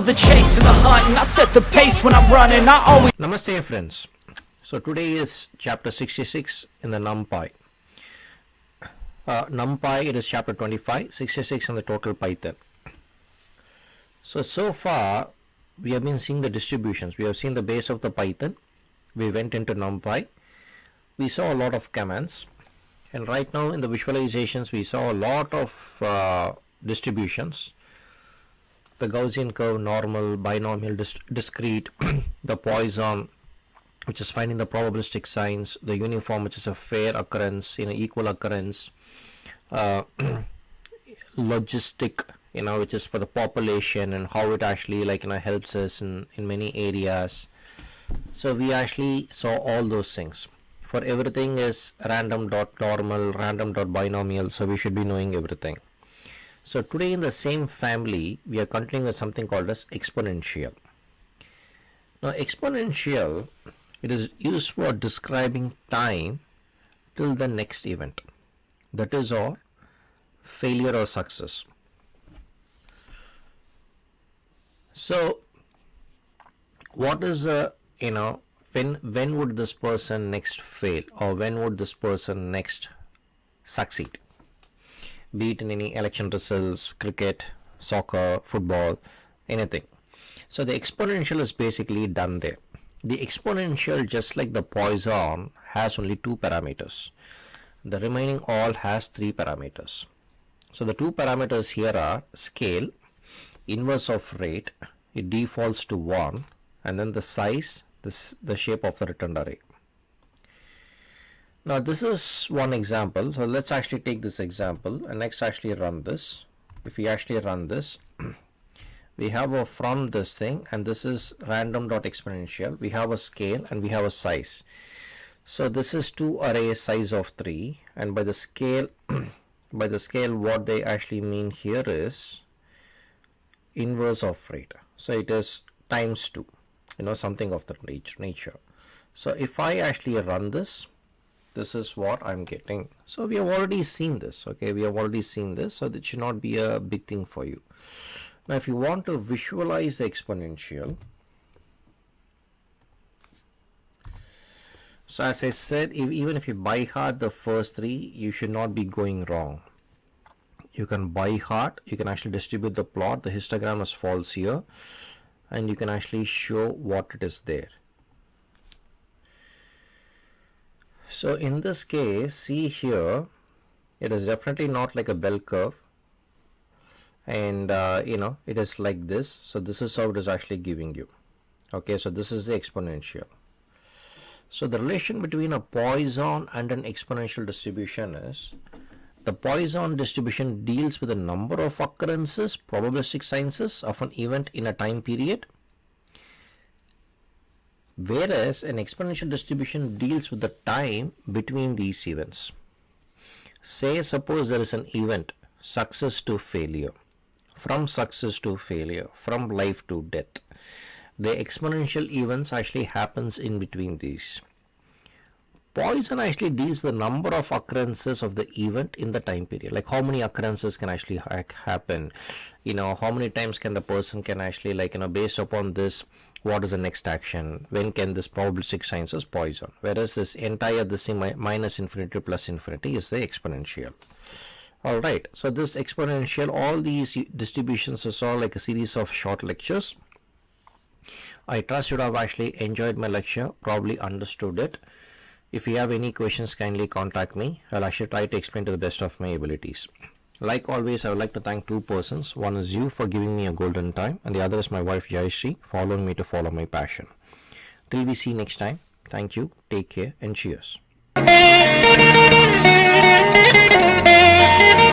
love the chase and the hunt, and I set the pace when I'm running. I always Namaste friends. So today is chapter 66 in the NumPy. NumPy, it is chapter 25, 66 in the total Python. So far we have been seeing the distributions. We have seen the base of the Python. We went into NumPy. We saw a lot of commands, and right now in the visualizations we saw a lot of distributions. The Gaussian curve, normal, binomial, discrete, the Poisson, which is finding the probabilistic signs, the uniform, which is a fair occurrence, equal occurrence, logistic, which is for the population and how it actually helps us in many areas. So we actually saw all those things. For everything is random dot normal, random dot binomial, so we should be knowing everything. So today in the same family, we are continuing with something called as exponential. Now exponential, it is used for describing time till the next event, that is, or failure or success. So what is the, when would this person next fail, or when would this person next succeed, be it in any election results, cricket, soccer, football, anything. So the exponential is basically done there. The exponential, just like the Poisson, has only two parameters. The remaining all has three parameters. So the two parameters here are scale, inverse of rate, it defaults to 1, and then the size, the shape of the returned array. Now this is one example. So let's actually take this example and next actually run this. If we actually run this, we have a from this thing, and this is random.exponential. We have a scale and we have a size. So this is two arrays size of 3, and by the scale what they actually mean here is inverse of rate. So it is times 2, something of that nature. So if I actually run this, this is what I'm getting. So we have already seen this. Okay, we have already seen this, so that should not be a big thing for you. Now if you want to visualize the exponential, so as I said, even if you by heart the first 3, you should not be going wrong. You can by heart, you can actually distribute the plot, the histogram is false here, and you can actually show what it is there. So in this case, see here, it is definitely not like a bell curve, and it is like this. So this is how it is actually giving you. Okay, so this is the exponential. So the relation between a Poisson and an exponential distribution is, the Poisson distribution deals with the number of occurrences, probabilistic signs of an event in a time period, whereas an exponential distribution deals with the time between these events. Say suppose there is an event, success to failure, from success to failure, from life to death. The exponential events actually happens in between these. Poisson actually deals the number of occurrences of the event in the time period, like how many occurrences can actually happen, how many times can the person can actually based upon this, what is the next action, when can this probabilistic signs is Poisson, whereas this entire minus infinity to plus infinity is the exponential. Alright, so this exponential, all these distributions is all like a series of short lectures. I trust you have actually enjoyed my lecture, probably understood it. If you have any questions, kindly contact me. I'll actually try to explain to the best of my abilities. Like always, I would like to thank two persons. One is you for giving me a golden time, and the other is my wife Jayashree, following me to follow my passion. Till we see next time, thank you, take care, and cheers.